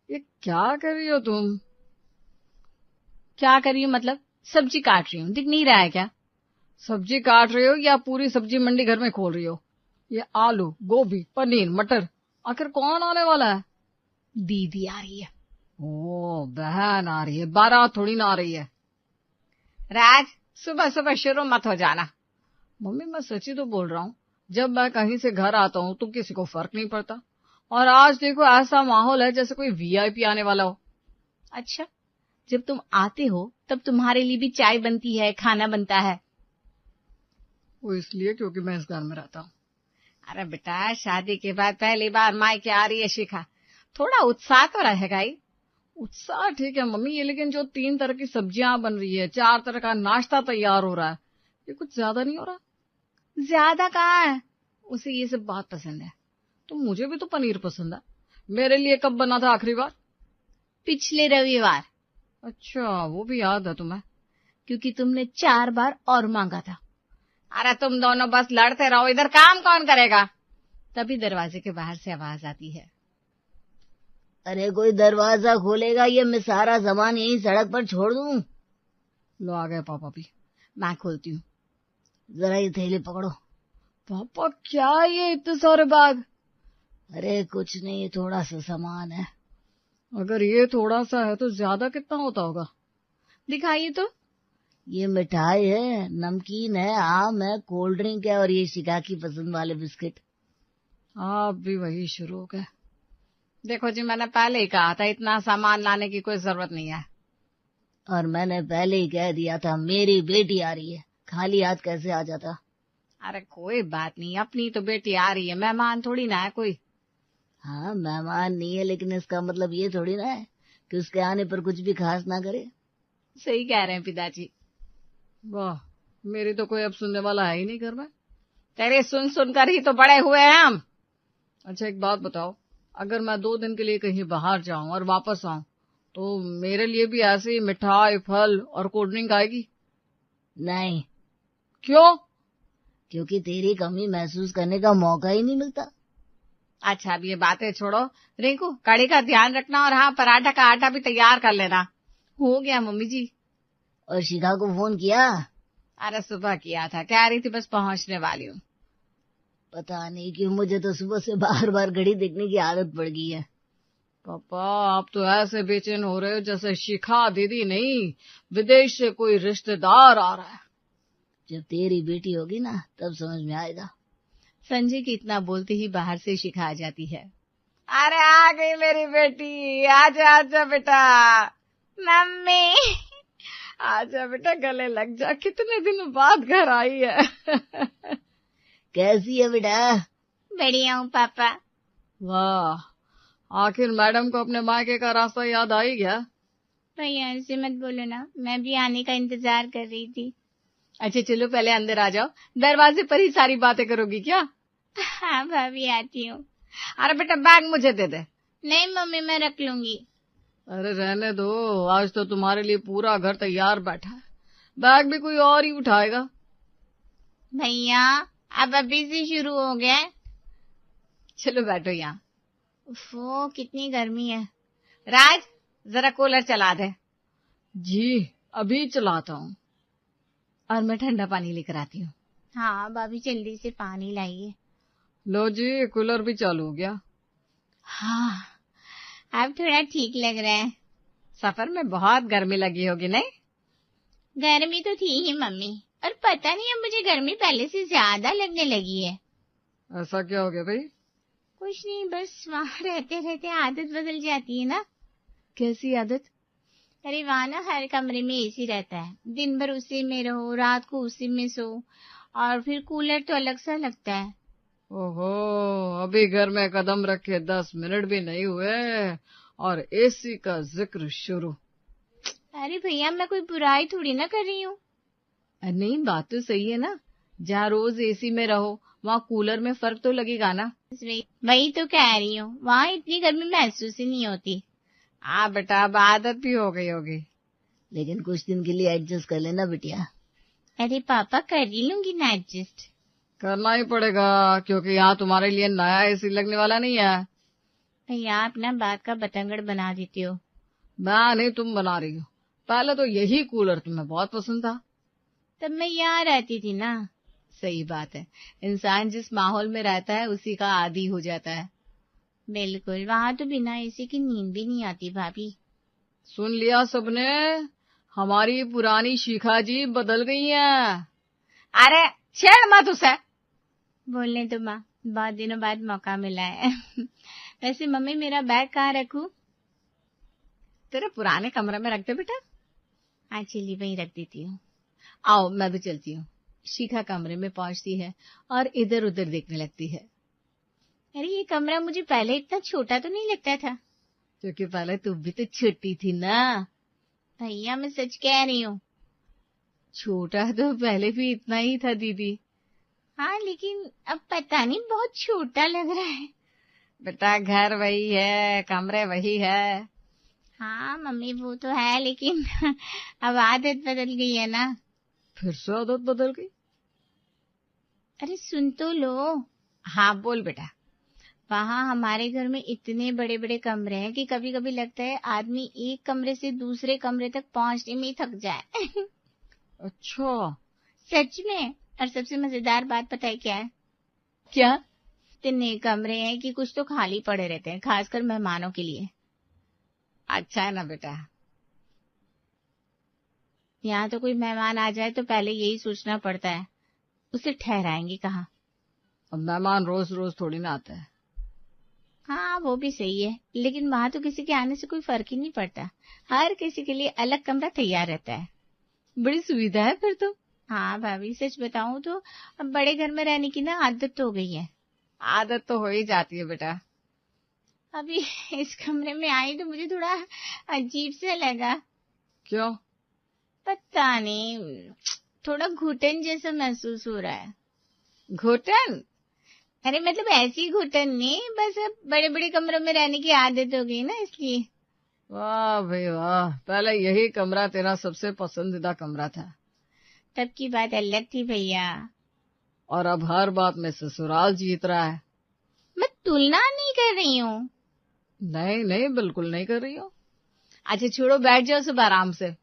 ये क्या कर रही हो तुम? क्या कर रही हूँ मतलब? सब्जी काट रही हूँ, दिख नहीं रहा है क्या? सब्जी काट रही हो या पूरी सब्जी मंडी घर में खोल रही हो? ये आलू, गोभी, पनीर, मटर, आखिर कौन आने वाला है? दीदी आ रही है। ओ, बहन आ रही है, बारात थोड़ी ना आ रही है। राज, सुबह सुबह शुरू मत हो जाना। मम्मी, मैं सच्ची तो बोल रहा हूँ, जब मैं कहीं से घर आता हूँ तो किसी को फर्क नहीं पड़ता, और आज देखो ऐसा माहौल है जैसे कोई वीआईपी आने वाला हो। अच्छा, जब तुम आते हो तब तुम्हारे लिए भी चाय बनती है, खाना बनता है। वो इसलिए क्योंकि मैं इस घर में रहता हूँ। अरे बेटा, शादी के बाद पहली बार मायके आ रही है शिखा, थोड़ा उत्साह तो रहेगा ही। उत्साह ठीक है मम्मी, ये लेकिन जो 3 तरह की सब्जियां बन रही है, 4 तरह का नाश्ता तैयार हो रहा है, ये कुछ ज्यादा नहीं हो रहा? ज्यादा कहाँ है? उसे ये सब बात पसंद है, तो मुझे भी तो पनीर पसंद है। मेरे लिए कब बना था आखिरी बार? पिछले रविवार। अच्छा, वो भी याद है तुम्हें? क्योंकि तुमने 4 बार और मांगा था। अरे तुम दोनों बस लड़ते रहो, इधर काम कौन करेगा? तभी दरवाजे के बाहर से आवाज आती है। अरे कोई दरवाजा खोलेगा, ये मैं सारा सामान यहीं सड़क पर छोड़ दूं? लो आ गए पापा भी। मैं खोलती हूँ। जरा ये थैली पकड़ो। पापा क्या ये इतने सारे बैग? अरे कुछ नहीं, थोड़ा सा सामान है। अगर ये थोड़ा सा है तो ज्यादा कितना होता होगा? दिखाइए तो। ये मिठाई है, नमकीन है, आम है, कोल्ड ड्रिंक है, और ये शिखा की पसंद वाले बिस्किट। आप भी वही शुरू हो गए। देखो जी, मैंने पहले ही कहा था इतना सामान लाने की कोई जरूरत नहीं है। और मैंने पहले ही कह दिया था मेरी बेटी आ रही है, खाली हाथ कैसे आ जाता। अरे कोई बात नहीं, अपनी तो बेटी आ रही है, मेहमान थोड़ी ना है कोई। हाँ, मेहमान नहीं है, लेकिन इसका मतलब ये थोड़ी ना है कि उसके आने पर कुछ भी खास ना करे। सही कह रहे हैं पिताजी। वाह, मेरी तो कोई अब सुनने वाला है ही नहीं घर में। तेरे सुन सुनकर ही तो बड़े हुए हैं हम। अच्छा एक बात बताओ, अगर मैं 2 दिन के लिए कहीं बाहर जाऊं और वापस आऊं तो मेरे लिए भी ऐसे ही मिठाई, फल और कोल्ड ड्रिंक आएगी? नहीं। क्यों? क्योंकि तेरी कमी महसूस करने का मौका ही नहीं मिलता। अच्छा अब ये बातें छोड़ो, रिंकू कड़ी का ध्यान रखना, और हाँ पराठा का आटा भी तैयार कर लेना। हो गया मम्मी जी। और शिखा को फोन किया? अरे सुबह किया था, कह रही थी बस पहुंचने वाली हूँ। पता नहीं क्यों मुझे तो सुबह से बार बार घड़ी देखने की आदत पड़ गई है। पापा आप तो ऐसे बेचैन हो रहे हो जैसे शिखा दीदी नहीं, विदेश से कोई रिश्तेदार आ रहा है। जब तेरी बेटी होगी ना तब समझ में आएगा। संजय की इतना बोलते ही बाहर से शिखा आ जाती है। अरे आ गई मेरी बेटी, आजा आजा बेटा। मम्मी आजा बेटा, गले लग जा, कितने दिनों बाद घर आई है। कैसी है बेटा? बढ़िया हूँ पापा। वाह, आखिर मैडम को अपने मायके का रास्ता याद आ ही गया। भैया ऐसे मत बोलो ना, मैं भी आने का इंतजार कर रही थी। अच्छा चलो पहले अंदर आ जाओ, दरवाजे पर ही सारी बातें करोगी क्या? हाँ भाभी आती हूँ। अरे बेटा बैग मुझे दे दे। नहीं मम्मी मैं रख लूंगी। अरे रहने दो, आज तो तुम्हारे लिए पूरा घर तैयार बैठा है, बैग भी कोई और ही उठाएगा। भैया अब अभी से शुरू हो गया। चलो बैठो यहाँ। ओफो कितनी गर्मी है। राज जरा कूलर चला दे। जी अभी चलाता हूँ। और मैं ठंडा पानी लेकर आती हूँ। हाँ भाभी जल्दी से पानी लाइए। लो जी, कूलर भी चालू हो गया। हाँ अब थोड़ा ठीक लग रहा है। सफर में बहुत गर्मी लगी होगी नहीं? गर्मी तो थी ही मम्मी, और पता नहीं अब मुझे गर्मी पहले से ज्यादा लगने लगी है। ऐसा क्या हो गया भाई? कुछ नहीं, बस वहाँ रहते रहते आदत बदल जाती है ना। कैसी आदत? अरे वहाँ ना हर कमरे में एसी रहता है, दिन भर उसी में रहो, रात को उसी में सो, और फिर कूलर तो अलग सा लगता है। ओहो, अभी घर में कदम रखे 10 मिनट भी नहीं हुए और एसी का जिक्र शुरू। अरे भैया मैं कोई बुराई थोड़ी ना कर रही हूँ। नहीं बात तो सही है ना, जहाँ रोज एसी में रहो वहाँ कूलर में फर्क तो लगेगा ना। वही तो कह रही हूँ, वहाँ इतनी गर्मी महसूस ही नहीं होती। हाँ बेटा अब आदत भी हो गई होगी। लेकिन कुछ दिन के लिए एडजस्ट कर लेना बिटिया। अरे पापा कर ही लूंगी ना एडजस्ट। करना ही पड़ेगा क्योंकि यहाँ तुम्हारे लिए नया एसी लगने वाला नहीं है। भैया आप ना बात का बतंगड़ बना देते हो। मैं नहीं, तुम बना रही हो। पहले तो यही कूलर तुम्हें बहुत पसंद था। तब मैं यहाँ रहती थी ना। सही बात है, इंसान जिस माहौल में रहता है उसी का आदी हो जाता है। बिल्कुल, वहाँ तो बिना एसी की नींद भी नहीं आती भाभी। सुन लिया सबने, हमारी पुरानी शिखा जी बदल गई हैं। अरे छेड़ मत उसे। बोलने तो माँ, बहुत दिनों बाद मौका मिला है। वैसे मम्मी मेरा बैग कहाँ रखूं? तेरे पुराने कमरे में रख दे बेटा। हाँ चलिए वहीं रख देती हूँ। आओ मैं भी चलती हूँ। शिखा कमरे में पहुंचती है और इधर उधर देखने लगती है। अरे ये कमरा मुझे पहले इतना छोटा तो नहीं लगता था। क्योंकि पहले तू भी तो छोटी थी ना। भैया मैं सच कह रही हूँ। छोटा तो पहले भी इतना ही था दीदी। हाँ लेकिन अब पता नहीं बहुत छोटा लग रहा है। बेटा घर वही है, कमरे वही है। हाँ मम्मी वो तो है, लेकिन अब आदत बदल गई है ना। फिर से आदत बदल गई? अरे सुन तो लो। हाँ बोल बेटा। वहाँ हमारे घर में इतने बड़े बड़े कमरे हैं कि कभी कभी लगता है आदमी एक कमरे से दूसरे कमरे तक पहुँचने में ही थक जाए। अच्छा सच में। और सबसे मजेदार बात पता है क्या है? क्या? इतने कमरे हैं कि कुछ तो खाली पड़े रहते हैं, खासकर मेहमानों के लिए। अच्छा है ना बेटा। यहाँ तो कोई मेहमान आ जाए तो पहले यही सोचना पड़ता है उसे ठहराएंगे कहाँ। अब मेहमान रोज रोज थोड़ी ना आता है। हाँ वो भी सही है, लेकिन वहाँ तो किसी के आने से कोई फर्क ही नहीं पड़ता। हर किसी के लिए अलग कमरा तैयार रहता है। बड़ी सुविधा है फिर तो। हाँ भाभी सच बताऊं तो अब बड़े घर में रहने की ना आदत हो गई है। आदत तो हो ही जाती है बेटा। अभी इस कमरे में आई तो मुझे थोड़ा अजीब सा लगा। क्यों? पता नहीं, थोड़ा घुटन जैसा महसूस हो रहा है। घुटन? अरे मतलब ऐसी घुटन नहीं, बस अब बड़े बड़े कमरों में रहने की आदत हो गई ना, इसलिए। वाह भाई वाह, पहले यही कमरा तेरा सबसे पसंदीदा कमरा था। तब की बात अलग थी भैया। और अब हर बात में ससुराल जीत रहा है। मैं तुलना नहीं कर रही हूँ। नहीं नहीं बिल्कुल नहीं कर रही हो। अच्छा छोड़ो, बैठ जाओ सब आराम से।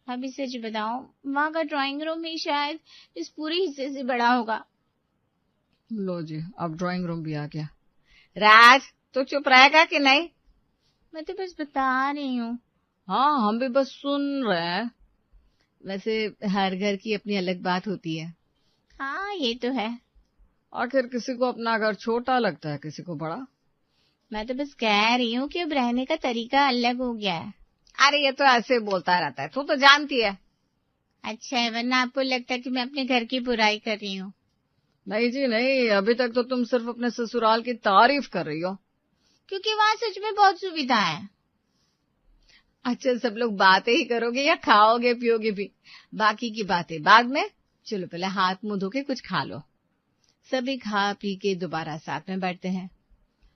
अभी सच बताओ, वहाँ का ड्राइंग रूम ही शायद इस पूरे हिस्से से बड़ा होगा। लो जी, अब ड्राइंग रूम भी आ गया। राज तो चुप रहेगा कि नहीं? मैं तो बस बता रही हूँ। हाँ हम भी बस सुन रहे हैं। वैसे हर घर की अपनी अलग बात होती है। हाँ ये तो है। आखिर किसी को अपना घर छोटा लगता है, किसी को बड़ा। मैं तो बस कह रही हूँ कि अब रहने का तरीका अलग हो गया है। अरे ये तो ऐसे बोलता रहता है, तू तो जानती है। अच्छा है, वरना आपको लगता है कि मैं अपने घर की बुराई कर रही हूँ। नहीं जी नहीं, अभी तक तो तुम सिर्फ अपने ससुराल की तारीफ कर रही हो। क्योंकि वहाँ सच में बहुत सुविधा है। अच्छा सब लोग बातें ही करोगे या खाओगे पियोगे भी? बाकी की बातें बाद में, चलो पहले हाथ मुंह धो के कुछ खा लो। सभी खा पी के दोबारा साथ में बैठते हैं।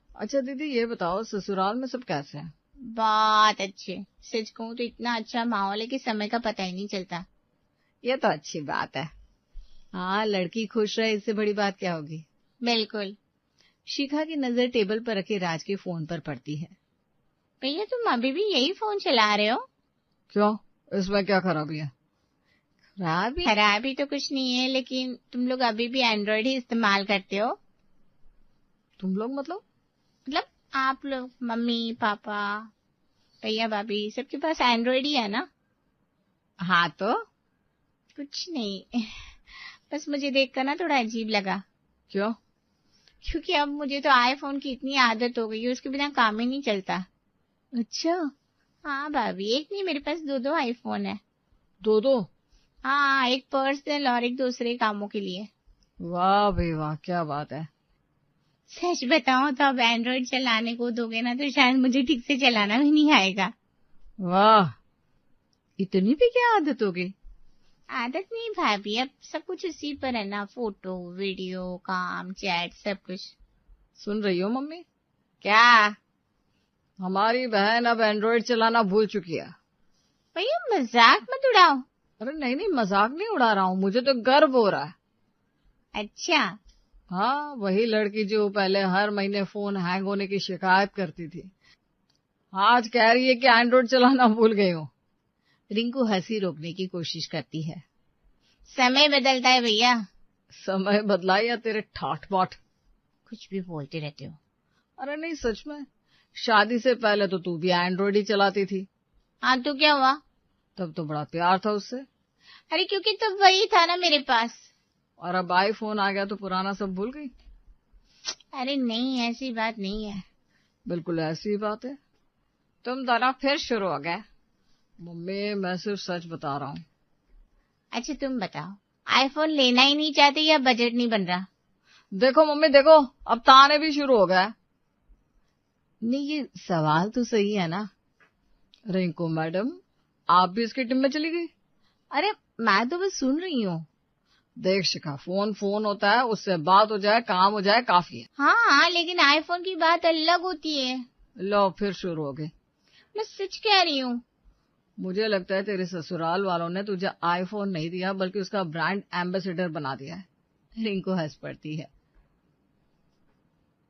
अच्छा दीदी ये बताओ, ससुराल में सब कैसे हैं? बहुत अच्छे। सच कहूँ तो इतना अच्छा माहौल है कि समय का पता ही नहीं चलता। ये तो अच्छी बात है। हाँ लड़की खुश रहे, इससे बड़ी बात क्या होगी। बिल्कुल। शिखा की नजर टेबल पर रखे राज के फोन पर पड़ती है। भैया तुम अभी भी यही फोन चला रहे हो? क्यों, इसमें क्या खराबी है? खराबी तो कुछ नहीं है, लेकिन तुम लोग अभी भी एंड्रॉइड ही इस्तेमाल करते हो। तुम लोग मतलब आप लोग, मम्मी पापा भैया भाभी सबके पास एंड्रॉइड ही है ना? हाँ तो कुछ नहीं, बस मुझे देखकर ना थोड़ा अजीब लगा। क्यों? क्योंकि अब मुझे तो आईफोन की इतनी आदत हो गई है, उसके बिना काम ही नहीं चलता। अच्छा। हाँ भाभी, एक नहीं मेरे पास दो आईफोन है। दो? हाँ, एक पर्सनल और एक दूसरे कामों के लिए। वाह भाई वाह, क्या बात है। सच बताऊं तो अब एंड्रॉइड चलाने को दोगे ना तो शायद मुझे ठीक से चलाना भी नहीं आएगा। वाह, इतनी भी क्या आदत हो गई? आदत नहीं भाभी, अब सब कुछ उसी पर है ना, फोटो वीडियो काम चैट सब कुछ। सुन रही हो मम्मी? क्या? हमारी बहन अब एंड्रॉइड चलाना भूल चुकी है। भैया मजाक मत उड़ाओ। अरे नहीं नहीं, मजाक नहीं उड़ा रहा हूँ, मुझे तो गर्व हो रहा है। अच्छा हाँ, वही लड़की जो पहले हर महीने फोन हैंग होने की शिकायत करती थी, आज कह रही है कि एंड्रॉइड चलाना भूल गई हूँ। रिंकू हंसी रोकने की कोशिश करती है। समय बदलता है भैया। समय बदला या तेरे ठाठ बाट? कुछ भी बोलते रहते हो। अरे नहीं, सच में, शादी से पहले तो तू भी एंड्रॉइड ही चलाती थी। हाँ तो क्या हुआ? तब तो बड़ा प्यार था उससे। अरे क्योंकि तब वही था ना मेरे पास। और अब आईफोन आ गया तो पुराना सब भूल गई? अरे नहीं, ऐसी बात नहीं है। बिल्कुल ऐसी बात है। तुम दोनों फिर शुरू हो गए। मम्मी, मैं सिर्फ सच बता रहा हूँ। अच्छा तुम बताओ, आईफोन लेना ही नहीं चाहते या बजट नहीं बन रहा? देखो मम्मी देखो, अब ताने भी शुरू हो गए। नहीं, ये सवाल तो सही है ना। रिंकू मैडम, आप भी इसकी टीम में चली गई? अरे मैं तो बस सुन रही हूँ। देख शिखा, फोन होता है, उससे बात हो जाए, काम हो जाए, काफी है। हाँ, लेकिन आईफोन की बात अलग होती है। लो फिर शुरू हो गई। मैं सच कह रही हूँ। मुझे लगता है तेरे ससुराल वालों ने तुझे आईफोन नहीं दिया, बल्कि उसका ब्रांड एम्बेसडर बना दिया है। रिंकू हंस पड़ती है।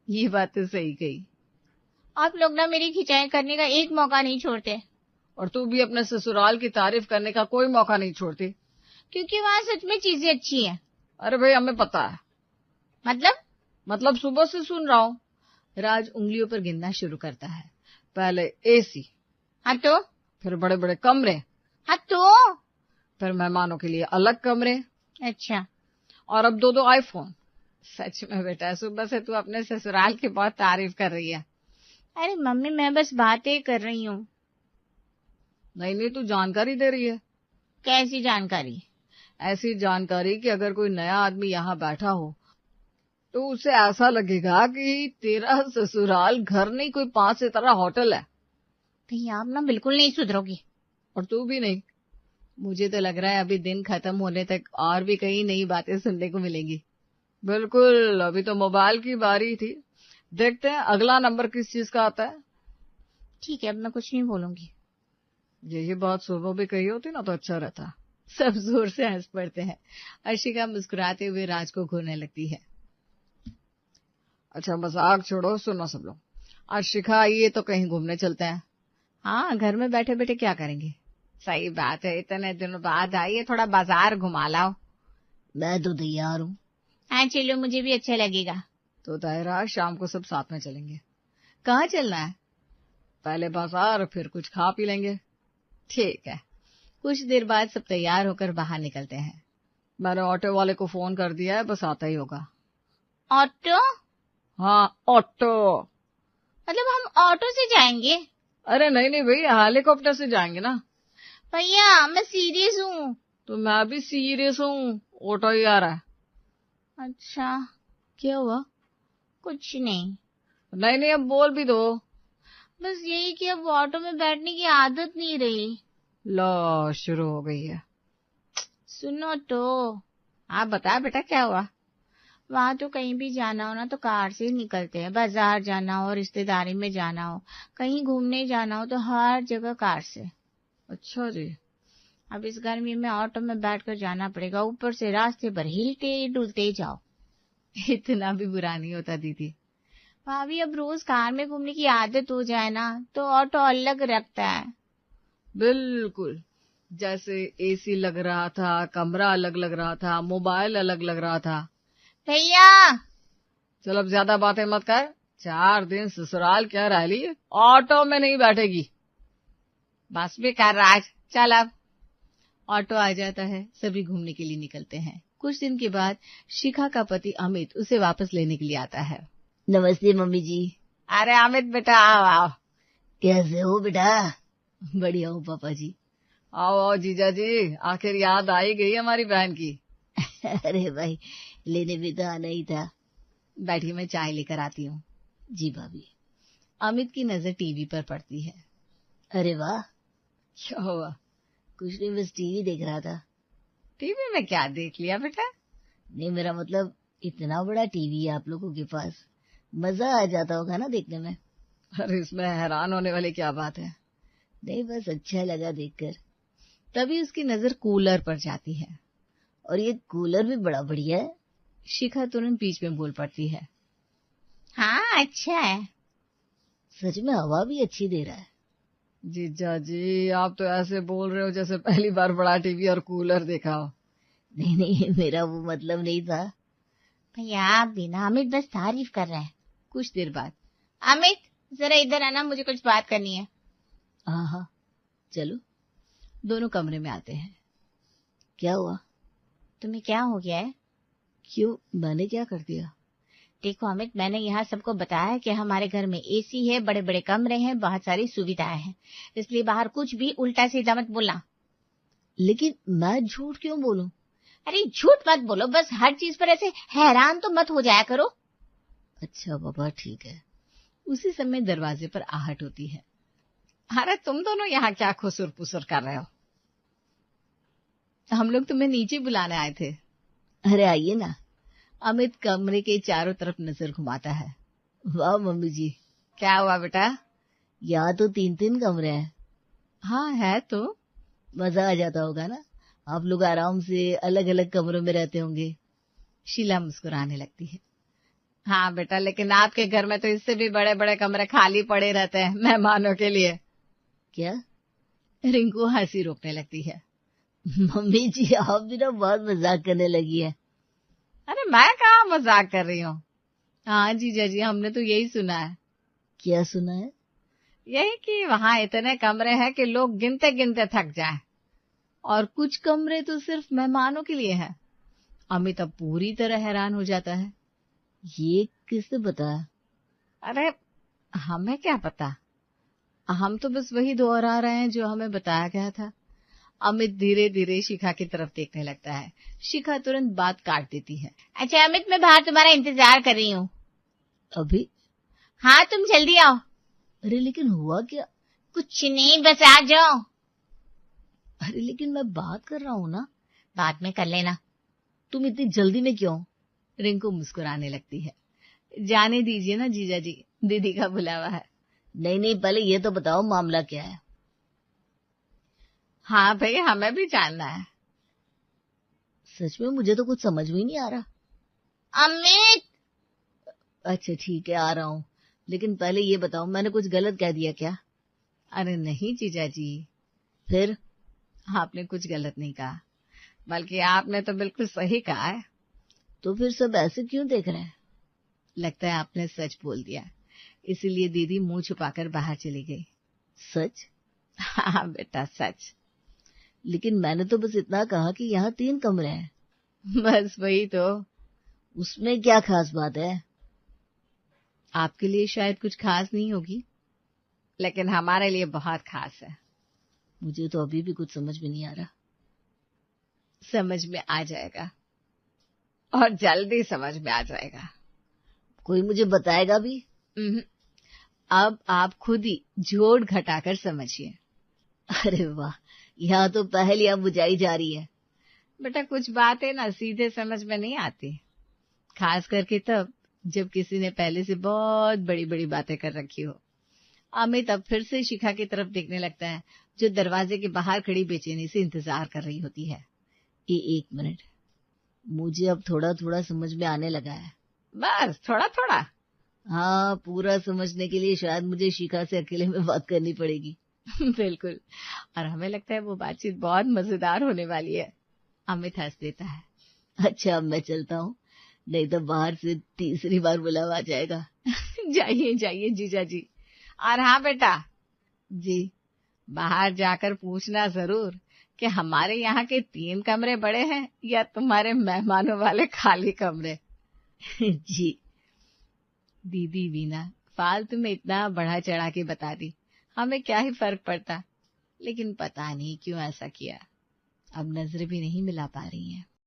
ये बात तो सही कही। आप लोग ना मेरी खिंचाई करने का एक मौका नहीं छोड़ते। और तू भी अपने ससुराल की तारीफ करने का कोई मौका नहीं छोड़ती। क्योंकि वहाँ सच में चीजें अच्छी हैं। अरे भाई, हमें पता है। मतलब सुबह से सुन रहा हूँ। राज उंगलियों पर गिनना शुरू करता है। पहले एसी, हाँ तो, फिर बड़े बड़े कमरे, हाँ तो, फिर मेहमानों के लिए अलग कमरे, अच्छा, और अब 2 आईफोन। सच में बेटा, सुबह से तू अपने ससुराल की बहुत तारीफ कर रही है। अरे मम्मी, मैं बस बातें कर रही हूँ। नहीं, तू जानकारी दे रही है। कैसी जानकारी? ऐसी जानकारी कि अगर कोई नया आदमी यहाँ बैठा हो तो उसे ऐसा लगेगा कि तेरा ससुराल घर नहीं, कोई 5 सितारा होटल है। भैया आप ना बिल्कुल नहीं सुधरोगी। और तू भी नहीं। मुझे तो लग रहा है अभी दिन खत्म होने तक और भी कई नई बातें सुनने को मिलेंगी। बिल्कुल, अभी तो मोबाइल की बारी थी। देखते हैं अगला नंबर किस चीज का आता है। ठीक है, अब मैं कुछ नहीं बोलूंगी। यही बात सुबह भी कही होती ना तो अच्छा रहता। सब जोर से हंस पड़ते हैं। अर्शिका मुस्कुराते हुए राज को घूरने लगती है। अच्छा मजाक छोड़ो, सुनो सब लोग, आज शिखा आई है तो कहीं घूमने चलते हैं। हाँ, घर में बैठे बैठे क्या करेंगे? सही बात है, इतने दिनों बाद आई है, थोड़ा बाजार घुमा लाओ। मैं तो तैयार हूँ। हाँ चलो, मुझे भी अच्छा लगेगा। तो दायरा, शाम को सब साथ में चलेंगे। कहाँ चलना है? पहले बाजार, फिर कुछ खा पी लेंगे। ठीक है। कुछ देर बाद सब तैयार होकर बाहर निकलते हैं। मैंने ऑटो वाले को फोन कर दिया है, बस आता ही होगा। ऑटो? हाँ, ऑटो। मतलब हम ऑटो से जाएंगे? अरे नहीं भैया, हेलीकॉप्टर से जाएंगे ना। भैया मैं सीरियस हूँ। तो मैं भी सीरियस हूँ, ऑटो ही आ रहा है। अच्छा, क्या हुआ? कुछ नहीं। नहीं, अब बोल भी दो। बस यही कि अब ऑटो में बैठने की आदत नहीं रही। लो शुरू हो गई है। सुनो तो। आप बता बेटा, क्या हुआ? वहाँ तो कहीं भी जाना हो ना तो कार से ही निकलते हैं। बाजार जाना हो, रिश्तेदारी में जाना हो, कहीं घूमने जाना हो तो हर जगह कार से। अच्छा जी। अब इस गर्मी में ऑटो में बैठकर जाना पड़ेगा, ऊपर से रास्ते पर हिलते डुलते जाओ। इतना भी बुरा नहीं होता दीदी। भाभी, अब रोज कार में घूमने की आदत हो जाए ना तो ऑटो अलग रखता है। बिल्कुल, जैसे एसी लग रहा था, कमरा अलग लग रहा था, मोबाइल अलग लग रहा था। भैया चल अब ज्यादा बातें मत कर। 4 दिन ससुराल क्या रह ली, ऑटो में नहीं बैठेगी। बस भी कर राज, चल अब। ऑटो आ जाता है, सभी घूमने के लिए निकलते हैं। कुछ दिन के बाद शिखा का पति अमित उसे वापस लेने के लिए आता है। नमस्ते मम्मी जी। अरे अमित बेटा, आओ। कैसे हो बेटा? बढ़िया हूँ पापा जी। आओ जीजा जी, आखिर याद आई गई हमारी बहन की। अरे भाई, लेने भी तो आना ही था। बैठी, मैं चाय लेकर आती हूँ। जी भाभी। अमित की नजर टीवी पर पड़ती है। अरे वाह। क्या हुआ? कुछ नहीं, बस टीवी देख रहा था। टीवी में क्या देख लिया बेटा? नहीं, मेरा मतलब इतना बड़ा टीवी है आप लोगों के पास, मजा आ जाता होगा ना देखने में। अरे इसमें हैरान होने वाली क्या बात है? नहीं, बस अच्छा लगा देखकर। तभी उसकी नजर कूलर पर जाती है। और ये कूलर भी बड़ा बढ़िया है। शिखा तुरंत बीच में बोल पड़ती है। हाँ अच्छा है। सच में हवा भी अच्छी दे रहा है। जीजा जी, आप तो ऐसे बोल रहे हो जैसे पहली बार बड़ा टीवी और कूलर देखा हो। नहीं नहीं, मेरा वो मतलब नहीं था। भैया आप भी ना, अमित बस तारीफ कर रहे हैं। कुछ देर बाद, अमित जरा इधर आना, मुझे कुछ बात करनी है। हाँ हाँ चलो। दोनों कमरे में आते हैं। क्या हुआ? तुम्हें क्या हो गया है? क्यों, मैंने क्या कर दिया? देखो अमित, मैंने यहाँ सबको बताया कि हमारे घर में एसी है, बड़े बड़े कमरे हैं, बहुत सारी सुविधाएं हैं, इसलिए बाहर कुछ भी उल्टा सीधा मत बोलना। लेकिन मैं झूठ क्यों बोलूं? अरे झूठ मत बोलो, बस हर चीज पर ऐसे हैरान तो मत हो जाया करो। अच्छा बाबा ठीक है। उसी समय दरवाजे पर आहट होती है। अरे तुम दोनों यहाँ क्या खुसुर पुसुर कर रहे हो? हम लोग तुम्हें नीचे बुलाने आए थे। अरे आइए ना। अमित कमरे के चारों तरफ नजर घुमाता है। वाह मम्मी जी। क्या हुआ बेटा? यहाँ तो 3-3 कमरे हैं। हाँ है तो। मजा आ जाता होगा ना, आप लोग आराम से अलग अलग कमरों में रहते होंगे। शीला मुस्कुराने लगती है। हाँ बेटा, लेकिन आपके घर में तो इससे भी बड़े बड़े कमरे खाली पड़े रहते हैं मेहमानों के लिए। क्या? रिंकू हंसी रोकने लगती है। मम्मी जी आप भी ना बहुत मजाक करने लगी है। अरे मैं कहाँ मजाक कर रही हूँ। हाँ जीजा जी, हमने तो यही सुना है। क्या सुना है? यही कि वहाँ इतने कमरे हैं कि लोग गिनते गिनते थक जाएं, और कुछ कमरे तो सिर्फ मेहमानों के लिए हैं। अमित अब पूरी तरह हैरान हो जाता है। ये किसने बताया? अरे हमें क्या पता, हम तो बस वही दोहरा रहे हैं जो हमें बताया गया था। अमित धीरे धीरे शिखा की तरफ देखने लगता है। शिखा तुरंत बात काट देती है। अच्छा अमित, मैं बाहर तुम्हारा इंतजार कर रही हूँ। अभी? हाँ तुम जल्दी आओ। अरे लेकिन हुआ क्या? कुछ नहीं, बस आ जाओ। अरे लेकिन मैं बात कर रहा हूँ ना। बाद में कर लेना। तुम इतनी जल्दी में क्यों? रिंकू मुस्कुराने लगती है। जाने दीजिए ना जीजा जी, दीदी का बुलावा है। नहीं नहीं, पहले ये तो बताओ मामला क्या है। हाँ भाई, हमें भी जानना है। सच में मुझे तो कुछ समझ में ही नहीं आ रहा। अमित। अच्छा ठीक है, आ रहा हूँ, लेकिन पहले ये बताओ मैंने कुछ गलत कह दिया क्या? अरे नहीं जीजा जी। फिर? आपने कुछ गलत नहीं कहा, बल्कि आपने तो बिल्कुल सही कहा है। तो फिर सब ऐसे क्यों देख रहे हैं? लगता है आपने सच बोल दिया, इसीलिए दीदी मुंह छुपाकर बाहर चली गई। सच? हाँ बेटा सच। लेकिन मैंने तो बस इतना कहा कि यहाँ 3 कमरे हैं। बस वही तो। उसमें क्या खास बात है? आपके लिए शायद कुछ खास नहीं होगी, लेकिन हमारे लिए बहुत खास है। मुझे तो अभी भी कुछ समझ में नहीं आ रहा। समझ में आ जाएगा, और जल्दी समझ में आ जाएगा। कोई मुझे बताएगा भी? अब आप खुद ही जोड़ घटाकर समझिए। अरे वाह, यहाँ तो पहेलियां बुझाई जा रही है। बेटा कुछ बातें ना सीधे समझ में नहीं आती, खास करके तब जब किसी ने पहले से बहुत बड़ी बड़ी बातें कर रखी हो। अमित अब फिर से शिखा की तरफ देखने लगता है, जो दरवाजे के बाहर खड़ी बेचैनी से इंतजार कर रही होती है। एक मिनट, मुझे अब थोड़ा थोड़ा समझ में आने लगा है। बस थोड़ा थोड़ा? हाँ, पूरा समझने के लिए शायद मुझे शिखा से अकेले में बात करनी पड़ेगी। बिल्कुल, और हमें लगता है वो बातचीत बहुत मजेदार होने वाली है। अमित हंस देता है। अच्छा अब मैं चलता हूँ, नहीं तो बाहर से तीसरी बार बुलावा आ जाएगा। जाइए जाइए जीजा जी। और हाँ बेटा जी, बाहर जाकर पूछना जरूर कि हमारे यहाँ के 3 कमरे बड़े हैं या तुम्हारे मेहमानों वाले खाली कमरे। जी। दीदी वीना फालतू में इतना बढ़ा चढ़ा के बता दी, हमें क्या ही फर्क पड़ता, लेकिन पता नहीं क्यों ऐसा किया। अब नजरें भी नहीं मिला पा रही हैं।